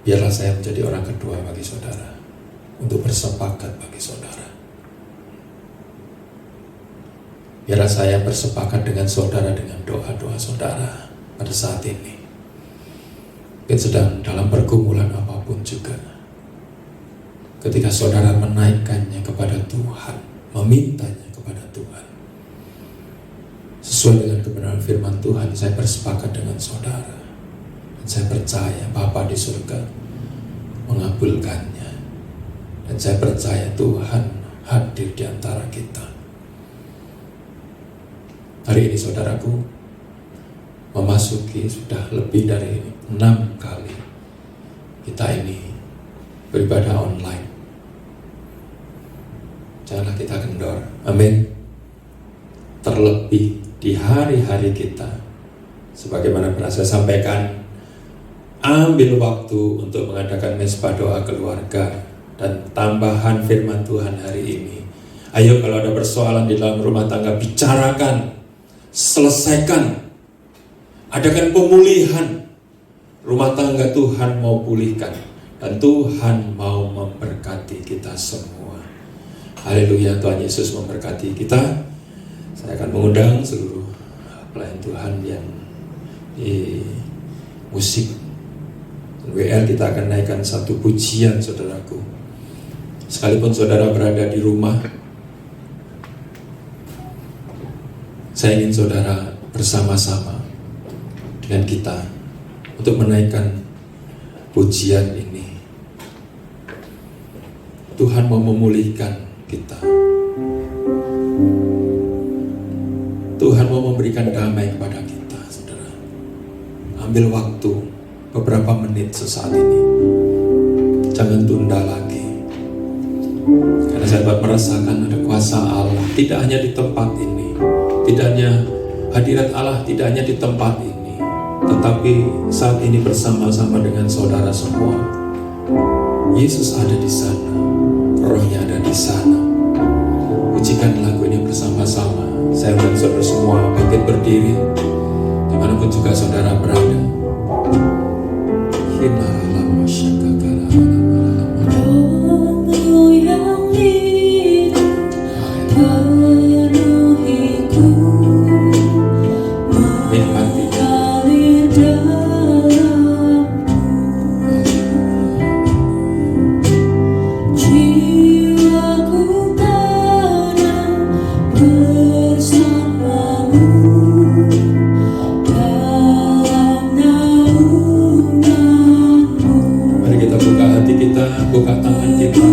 biarlah saya menjadi orang kedua bagi saudara, untuk bersepakat bagi saudara. Biarlah saya bersepakat dengan saudara dengan doa-doa saudara pada saat ini. Mungkin sedang dalam pergumulan apapun juga. Ketika saudara menaikkannya kepada Tuhan, memintanya kepada Tuhan, sesuai dengan kebenaran firman Tuhan, saya bersepakat dengan saudara. Dan saya percaya Bapa di surga mengabulkannya. Dan saya percaya Tuhan hadir di antara kita. Hari ini saudaraku memasuki sudah lebih dari 6 kali kita ini beribadah online. Janganlah kita kendor. Amin. Terlebih di hari-hari kita, sebagaimana pernah saya sampaikan, ambil waktu untuk mengadakan mesbah doa keluarga dan tambahan firman Tuhan hari ini. Ayo, kalau ada persoalan di dalam rumah tangga, bicarakan, selesaikan, adakan pemulihan. Rumah tangga Tuhan mau pulihkan, dan Tuhan mau memberkati kita semua. Haleluya, Tuhan Yesus memberkati kita. Saya akan mengundang seluruh pelayan Tuhan yang di musik WL, kita akan naikkan satu pujian saudaraku. Sekalipun saudara berada di rumah, saya ingin saudara bersama-sama dengan kita untuk menaikkan pujian ini. Tuhan mau memulihkan kita. Tuhan mau memberikan damai kepada kita, saudara. Ambil waktu beberapa menit sesaat ini. Jangan tunda lagi. Karena saya dapat merasakan ada kuasa Allah, tidak hanya di tempat ini, tidak hanya hadirat Allah, tidak hanya di tempat ini, tetapi saat ini bersama-sama dengan saudara semua. Yesus ada di sana, Rohnya ada di sana. Pujikan lagu ini bersama-sama. Saya dan saudara semua bangkit berdiri, dimanapun juga saudara berada. Rohmu yang hidup penuhiku, mengalir dalamku. Jiwaku tenang bersamamu dalam naunganmu. Mari kita buka hati kita, buka tangan kita.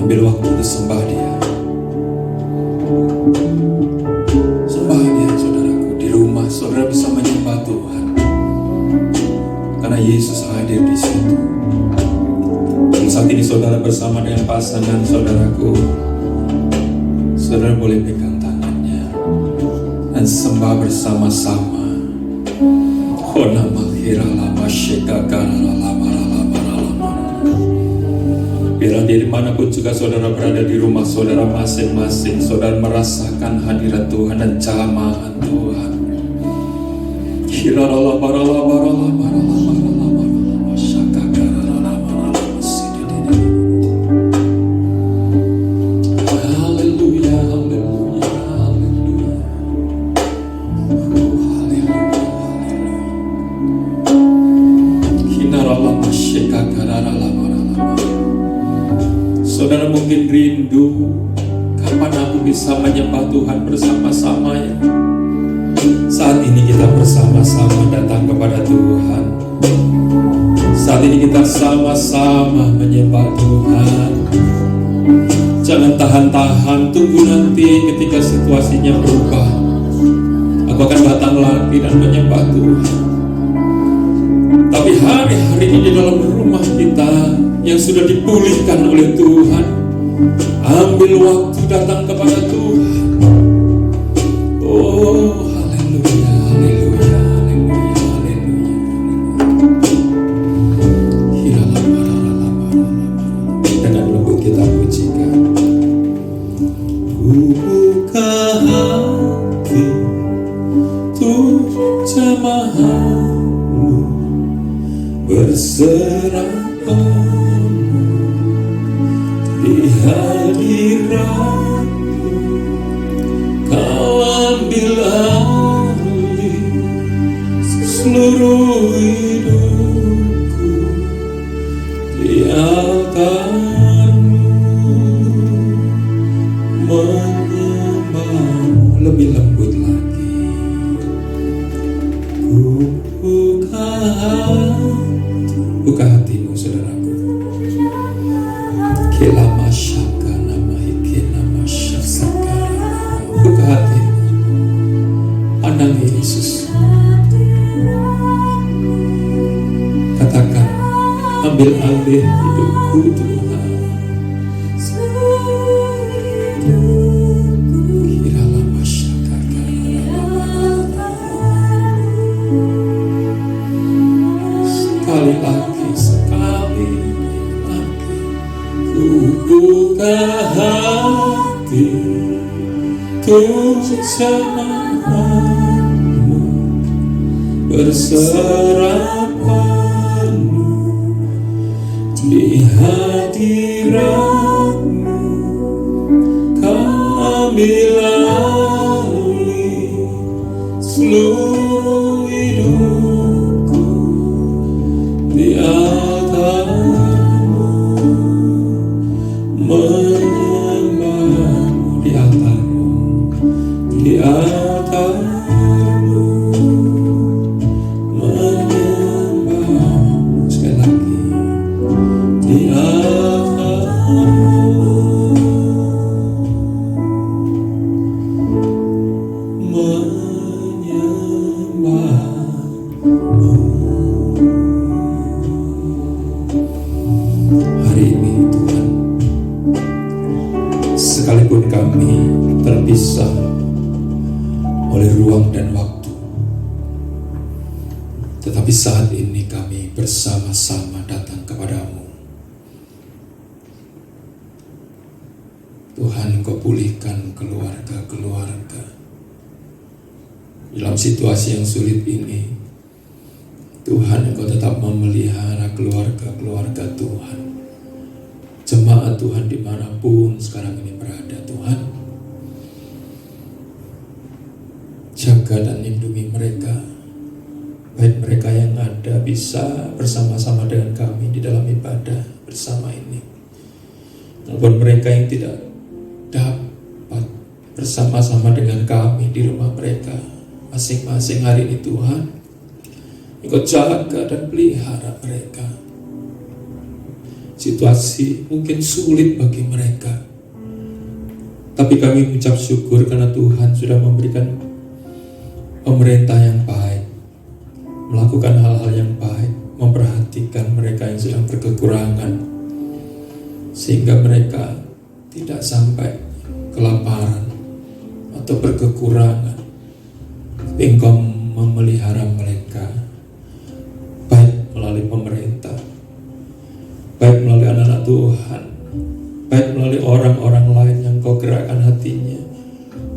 Ambil waktu untuk sembah Dia. Sembah Dia, saudaraku. Di rumah saudara bisa menyembah Tuhan, karena Yesus hadir di situ. Dan saat ini saudara bersama dengan pasangan saudaraku, saudara boleh pegang tangannya dan sembah bersama-sama. Biarlah di dimanapun juga saudara berada di rumah saudara masing-masing, saudara merasakan hadirat Tuhan dan jamahan Tuhan. Haleluya, haleluya, haleluya. Saudara mungkin rindu, kapan aku bisa menyembah Tuhan bersama-sama ya? Saat ini kita bersama-sama datang kepada Tuhan. Saat ini kita sama-sama menyembah Tuhan. Jangan tahan-tahan, tunggu nanti ketika situasinya berubah. Aku akan datang lagi dan menyembah Tuhan. Tapi hari-hari ini di dalam rumah kita yang sudah dipulihkan oleh Tuhan, ambil waktu datang kepada Tuhan. Oh, haleluya, haleluya, haleluya, haleluya. Dengan lembut kita pujikan. Ku buka hati untuk jemaat-Mu, berserah di hadirat-Mu. Kau ambil alih seluruh hidupku di altar-Mu, menyembah-Mu. Lebih lembut lagi. Ku buka hatimu, saudaraku. Kela masyaka nama hikina masyaka. Buka hatimu, pandang Yesus. Katakan, ambil alih hidupku Tuhan. Kira masyaka. Sekali lagi, sekali lagi. Ku buka hati untuk jemaat-Mu, berserah penuh di hadirat-Mu. Kau ambil alih seluruh hidupku di altar-Mu, menyembah-Mu di altar-Mu, di altar-Mu, menyembah-Mu. Sekali lagi, di altar-Mu, menyembah-Mu. Hari ini Tuhan, sekalipun kami terpisah oleh ruang dan waktu, tetapi saat ini kami bersama-sama datang kepada-Mu. Tuhan, Engkau pulihkan keluarga-keluarga dalam situasi yang sulit ini. Tuhan, Engkau tetap memelihara keluarga-keluarga Tuhan. Jemaat Tuhan dimanapun sekarang ini berada, Tuhan, jaga dan lindungi mereka. Baik mereka yang ada bisa bersama-sama dengan kami di dalam ibadah bersama ini, maupun mereka yang tidak dapat bersama-sama dengan kami di rumah mereka masing-masing hari ini. Tuhan, Engkau jaga dan pelihara mereka. situasi mungkin sulit bagi mereka. Tapi kami mengucap syukur karena Tuhan sudah memberikan pemerintah yang baik, melakukan hal-hal yang baik, memperhatikan mereka yang sedang berkekurangan, sehingga mereka tidak sampai kelaparan atau berkekurangan. Engkau memelihara mereka, baik melalui pemerintah, baik melalui anak-anak Tuhan, baik melalui orang-orang lain yang Kau gerakkan hatinya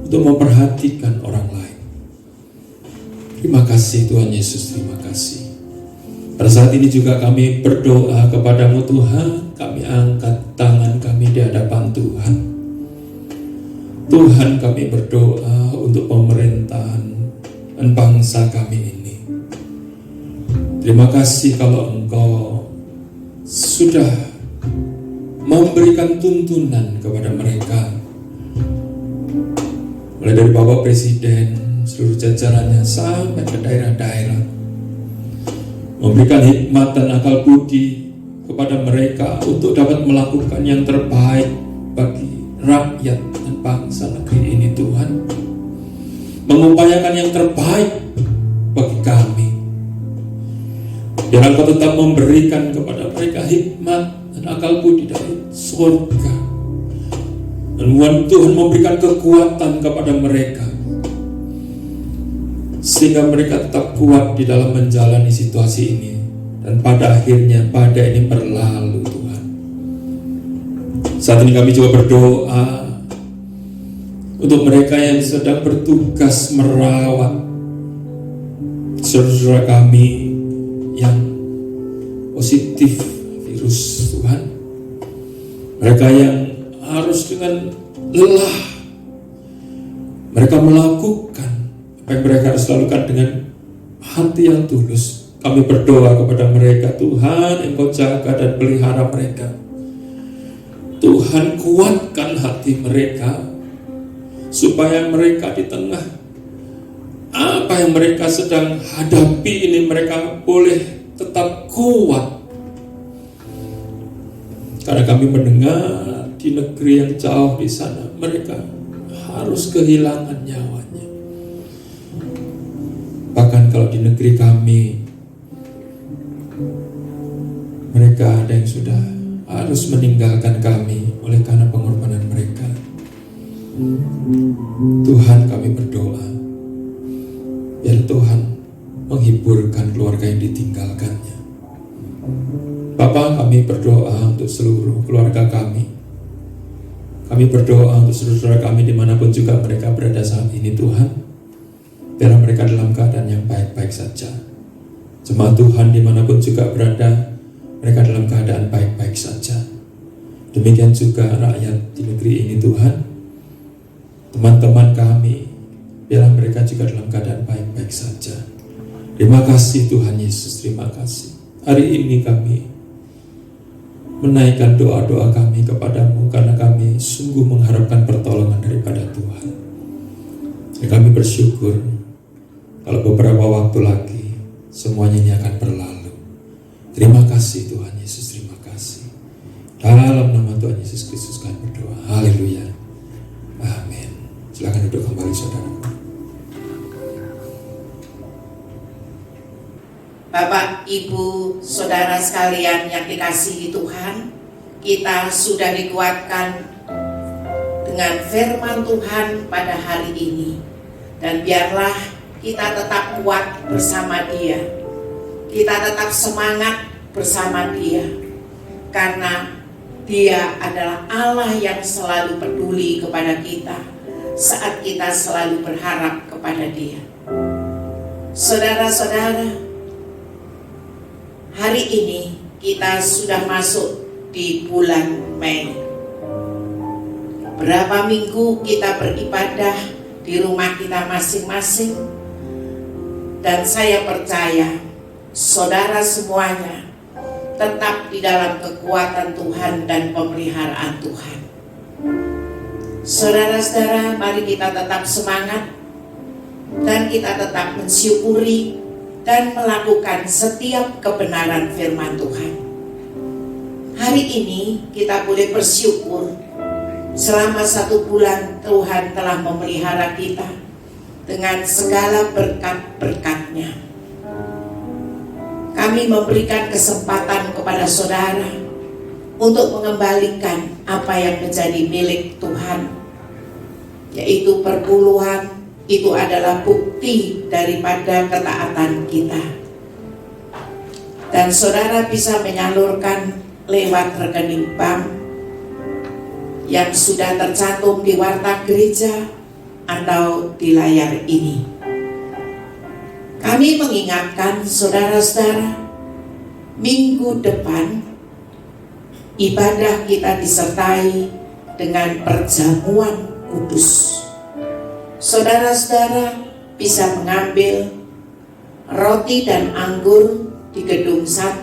untuk memperhatikan orang lain. Terima kasih Tuhan Yesus, terima kasih. Pada saat ini juga kami berdoa kepadamu Tuhan, kami angkat tangan kami di hadapan Tuhan. Tuhan, kami berdoa untuk pemerintahan dan bangsa kami ini. Terima kasih kalau Engkau sudah memberikan tuntunan kepada mereka, mulai dari Bapak Presiden, seluruh jajarannya sampai ke daerah-daerah, memberikan hikmat dan akal budi kepada mereka untuk dapat melakukan yang terbaik bagi rakyat dan bangsa negeri ini. Tuhan, mengupayakan yang terbaik bagi kami. Biar Engkau tetap memberikan kepada mereka hikmat dan akal budi dari surga, dan Tuhan memberikan kekuatan kepada mereka sehingga mereka tetap kuat di dalam menjalani situasi ini, dan pada akhirnya badai ini berlalu. Tuhan, saat ini kami juga berdoa untuk mereka yang sedang bertugas merawat saudara kami yang positif virus. Tuhan, mereka yang harus dengan lelah mereka melakukan apa yang mereka harus lakukan dengan hati yang tulus. Kami berdoa kepada mereka, Tuhan, Engkau jaga dan pelihara mereka. Tuhan, kuatkan hati mereka supaya mereka di tengah apa yang mereka sedang hadapi ini, mereka boleh tetap kuat. Karena kami mendengar di negeri yang jauh di sana mereka harus kehilangan nyawanya. Bahkan kalau di negeri kami, mereka ada yang sudah harus meninggalkan kami oleh karena pengorbanan mereka. Tuhan, kami berdoa biar Tuhan menghiburkan keluarga yang ditinggalkannya. Bapa, kami berdoa untuk seluruh keluarga kami. Kami berdoa untuk seluruh saudara kami dimanapun juga mereka berada saat ini. Tuhan, biar mereka dalam keadaan yang baik-baik saja. Jemaat Tuhan dimanapun juga berada, mereka dalam keadaan baik-baik saja. Demikian juga rakyat di negeri ini. Tuhan, teman-teman kami, biar mereka juga dalam keadaan baik-baik saja. Terima kasih Tuhan Yesus, terima kasih. Hari ini kami menaikkan doa-doa kami kepadamu karena kami sungguh mengharapkan pertolongan daripada Tuhan. Dan kami bersyukur kalau beberapa waktu lagi semuanya ini akan berlalu. Terima kasih Tuhan Yesus, terima kasih. Dalam nama Tuhan Yesus Kristus kami berdoa. Haleluya. Amin. Silakan duduk kembali saudara. Bapak, Ibu, Saudara sekalian yang dikasihi Tuhan, kita sudah dikuatkan dengan firman Tuhan pada hari ini. Dan biarlah kita tetap kuat bersama Dia. Kita tetap semangat bersama Dia. Karena Dia adalah Allah yang selalu peduli kepada kita saat kita selalu berharap kepada Dia. Saudara-saudara, hari ini kita sudah masuk di bulan Mei. Berapa minggu kita beribadah di rumah kita masing-masing. Dan saya percaya saudara semuanya tetap di dalam kekuatan Tuhan dan pemeliharaan Tuhan. Saudara-saudara, mari kita tetap semangat dan kita tetap mensyukuri dan melakukan setiap kebenaran firman Tuhan. hari ini kita boleh bersyukur selama 1 bulan Tuhan telah memelihara kita dengan segala berkat-berkat-Nya. Kami memberikan kesempatan kepada saudara untuk mengembalikan apa yang menjadi milik Tuhan, yaitu perpuluhan. Itu adalah bukti daripada ketaatan kita. Dan saudara bisa menyalurkan lewat rekening bank yang sudah tercantum di warta gereja atau di layar ini. Kami mengingatkan saudara-saudara, minggu depan ibadah kita disertai dengan perjamuan kudus. Saudara-saudara bisa mengambil roti dan anggur di gedung 1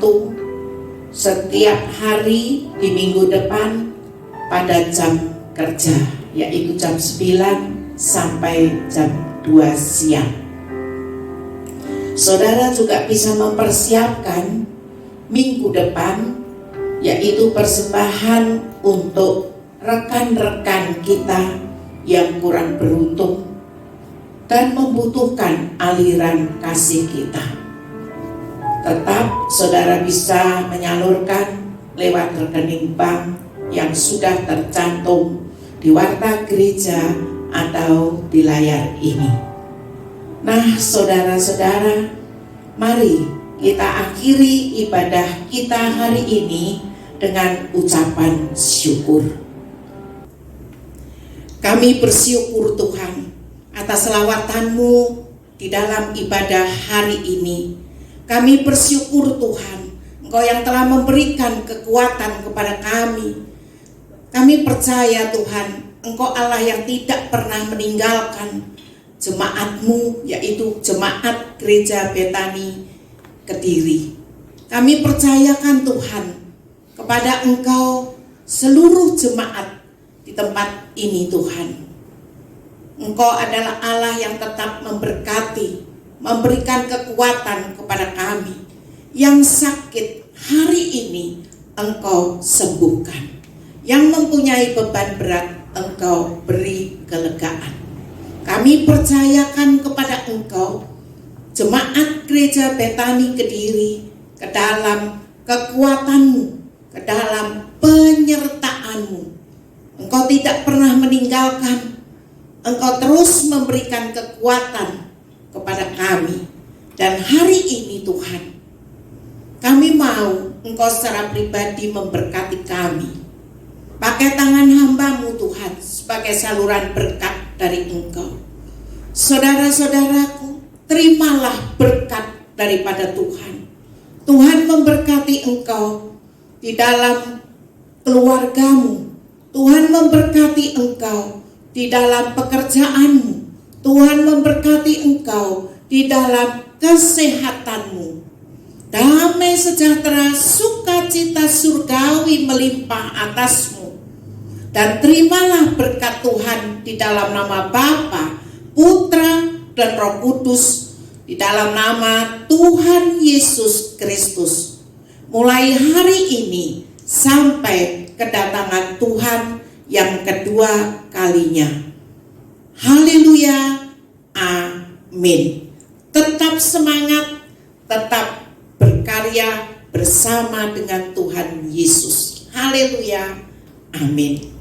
setiap hari di minggu depan pada jam kerja, yaitu jam 9 sampai jam 2 siang. Saudara juga bisa mempersiapkan minggu depan, yaitu persembahan untuk rekan-rekan kita yang kurang beruntung dan membutuhkan aliran kasih kita. Tetap saudara bisa menyalurkan lewat rekening bank yang sudah tercantum di warta gereja atau di layar ini. Nah, saudara-saudara, mari kita akhiri ibadah kita hari ini dengan ucapan syukur. Kami bersyukur Tuhan atas selawatan-Mu di dalam ibadah hari ini. Kami bersyukur Tuhan, Engkau yang telah memberikan kekuatan kepada kami. Kami percaya Tuhan, Engkau Allah yang tidak pernah meninggalkan jemaat-Mu, yaitu jemaat Gereja Betani Kediri. Kami percayakan Tuhan kepada Engkau seluruh jemaat di tempat ini Tuhan. Engkau adalah Allah yang tetap memberkati, memberikan kekuatan kepada kami. Yang sakit hari ini Engkau sembuhkan. Yang mempunyai beban berat Engkau beri kelegaan. Kami percayakan kepada Engkau jemaat Gereja Betani Kediri ke dalam kekuatan-Mu, ke dalam penyertaan-Mu. Engkau tidak pernah meninggalkan. Engkau terus memberikan kekuatan kepada kami. Dan hari ini Tuhan, kami mau Engkau secara pribadi memberkati kami. Pakai tangan hamba-Mu Tuhan sebagai saluran berkat dari Engkau. Saudara-saudaraku, terimalah berkat daripada Tuhan. Tuhan memberkati engkau di dalam keluargamu. Tuhan memberkati engkau di dalam pekerjaanmu. Tuhan memberkati engkau di dalam kesehatanmu. Damai sejahtera, sukacita surgawi melimpah atasmu. Dan terimalah berkat Tuhan di dalam nama Bapa, Putra, dan Roh Kudus, di dalam nama Tuhan Yesus Kristus. Mulai hari ini sampai kedatangan Tuhan yang kedua kalinya. Haleluya, amin. Tetap semangat, tetap berkarya bersama dengan Tuhan Yesus. Haleluya, amin.